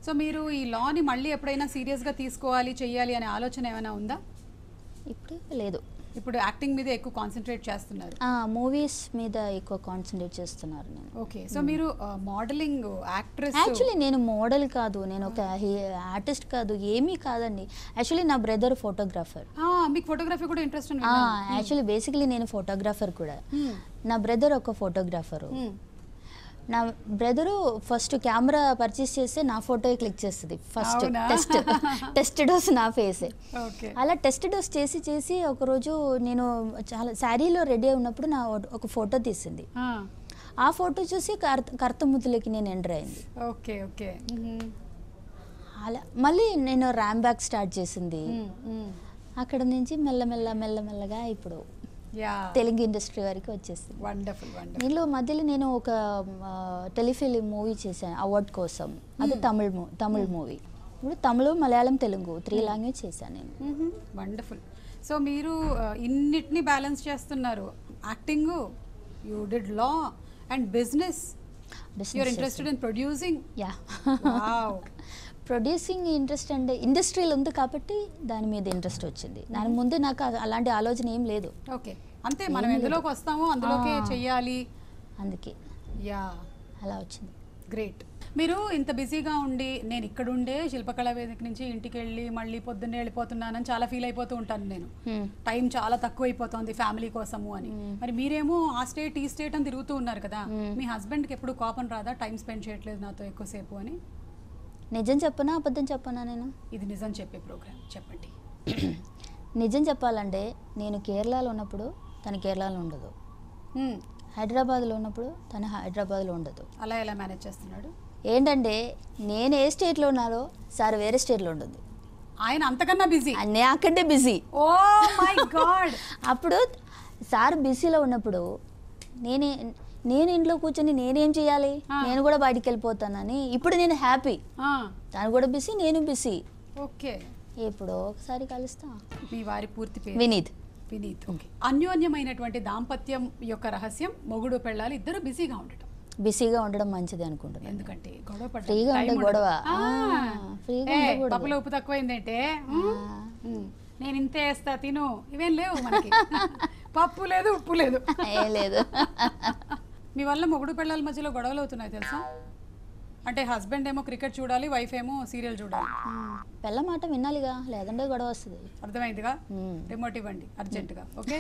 So మీరు ఈ లాని మళ్ళీ ఎప్పుడైనా సీరియస్గా తీసుకోవాలి చెయ్యాలి అనే ఆలోచన ఏమైనా ఉందా? ఇప్పుడు లేదు. ఇప్పుడు యాక్టింగ్ మీద ఎక్కువ కాన్సన్ట్రేట్ చేస్తున్నారు. మూవీస్ మీద ఎక్కువ కాన్సన్ట్రేట్ చేస్తున్నారు నేను. ఓకే. సో మీరు మోడలింగ్, యాక్ట్రెస్. యాక్చువల్లీ నేను మోడల్ కాదు, నేను ఒక ఆర్టిస్ట్ కాదు, ఏమీ కాదండి. యాక్చువల్లీ నా బ్రదర్ ఫోటోగ్రాఫర్. మీకు ఫోటోగ్రఫీ కూడా ఇంట్రెస్ట్ ఉంది? యాక్చువల్లీ బేసికలీ నేను ఫోటోగ్రాఫర్ కూడా. నా బ్రదర్ ఒక ఫోటోగ్రాఫరు. నా బ్రదరు ఫస్ట్ కెమెరా పర్చేస్ చేస్తే నా ఫోటో క్లిక్ చేస్తుంది ఫస్ట్. టెస్ట్ డోస్ నా ఫేసే. అలా టెస్ట్ డోస్ చేసి చేసి ఒకరోజు నేను చాలా శారీలో రెడీ ఉన్నప్పుడు నా ఒక ఫోటో తీసింది. ఆ ఫోటో చూసి కర్తముద్దులకి నేను ఎంటర్ అయింది. Okay okay. అలా మళ్ళీ నేను ర్యామ్ బ్యాక్ స్టార్ట్ చేసింది. అక్కడ నుంచి మెల్లమెల్లగా ఇప్పుడు తెలుగు ఇండస్ట్రీ వరకు వచ్చేసింది. Wonderful wonderful. దీనిలో మధ్యలో నేను ఒక టెలిఫిలిం మూవీ చేశాను అవార్డ్ కోసం. అది తమిళ్ మూవీ. ఇప్పుడు తమిళ, మలయాళం, తెలుగు 3 లాంగ్వేజ్ చేశాను నేను. వండర్ఫుల్. సో మీరు ఇన్నిటిని బ్యాలెన్స్ చేస్తున్నారు. Acting, you did law and business. You're interested in producing. Yeah, producing interest అంటే ఇండస్ట్రీలో ఉంది కాబట్టి దాని మీద ఇంట్రెస్ట్ వచ్చింది. దాని ముందు నాకు అలాంటి ఆలోచన ఏం లేదు. ఓకే, అంతే. మనం ఎందులోకి వస్తామో అందులోకే చెయ్యాలి, అందుకే యా అలా వచ్చింది. గ్రేట్. మీరు ఇంత బిజీగా ఉండి నేను ఇక్కడ ఉండే శిల్పకళా వేదిక నుంచి ఇంటికి వెళ్ళి మళ్ళీ పొద్దున్నే వెళ్ళిపోతున్నానని చాలా ఫీల్ అయిపోతూ ఉంటాను నేను. టైం చాలా తక్కువ అయిపోతుంది ఫ్యామిలీ కోసము అని. మరి మీరేమో ఆ స్టేట్ ఈ స్టేట్ అని తిరుగుతూ ఉన్నారు కదా, మీ హస్బెండ్కి ఎప్పుడు కోపం రాదా టైం స్పెండ్ చేయట్లేదు నాతో ఎక్కువసేపు అని? నిజం చెప్పనా అబద్ధం చెప్పనా? నేను ఇది నిజం చెప్పే ప్రోగ్రామ్, చెప్పండి. నిజం చెప్పాలంటే నేను కేరళలో ఉన్నప్పుడు తను కేరళలో ఉండదు, హైదరాబాద్లో ఉన్నప్పుడు తను హైదరాబాద్లో ఉండదు. అలా ఎలా మేనేజ్ చేస్తున్నాడు? ఏంటంటే నేను ఏ స్టేట్లో ఉన్నారో సార్ వేరే స్టేట్లో ఉండదు. ఆయన అంతకన్నా బిజీ, నేను అక్కడే బిజీ. Oh my God. అప్పుడు సార్ బిజీలో ఉన్నప్పుడు నేను ఇంట్లో కూర్చొని నేనేం చేయాలి, నేను కూడా బయటికి వెళ్ళిపోతానని. ఇప్పుడు నేను హ్యాపీ, తను కూడా బిజీ, నేను బిజీ. ఓకే, ఎప్పుడో ఒకసారి కలుస్తా. మీ వారి పూర్తి పేరు? వినీత్. వినీత్. ఓకే. అన్యోన్యమైనటువంటి దాంపత్యం యొక్క రహస్యం మొగుడు పెళ్ళాలి ఇద్దరు బిజీగా ఉండటం. బిజీగా ఉండడం మంచిది అనుకుంటున్నాను. ఎందుకంటే గొడవ పడ ఫ్రీగా ఉండే గొడవ, పప్పులో ఉప్పు తక్కువైందంటే నేను ఇంతే వేస్తా తిను, ఇవేం లేవు మనకి. పప్పు లేదు, ఉప్పు లేదు, ఏం లేదు. మీ వల్ల మొగుడు పెళ్ళాల మధ్యలో గొడవలు అవుతున్నాయి తెలుసా? అంటే హస్బెండ్ ఏమో క్రికెట్ చూడాలి, వైఫ్ ఏమో సీరియల్ చూడాలి. పెళ్ళ మాట వినాలిగా, లేదంటే గొడవ వస్తుంది. అర్థమైందిగా? రిమోట్ ఇవ్వండి అర్జెంటుగా. ఓకే.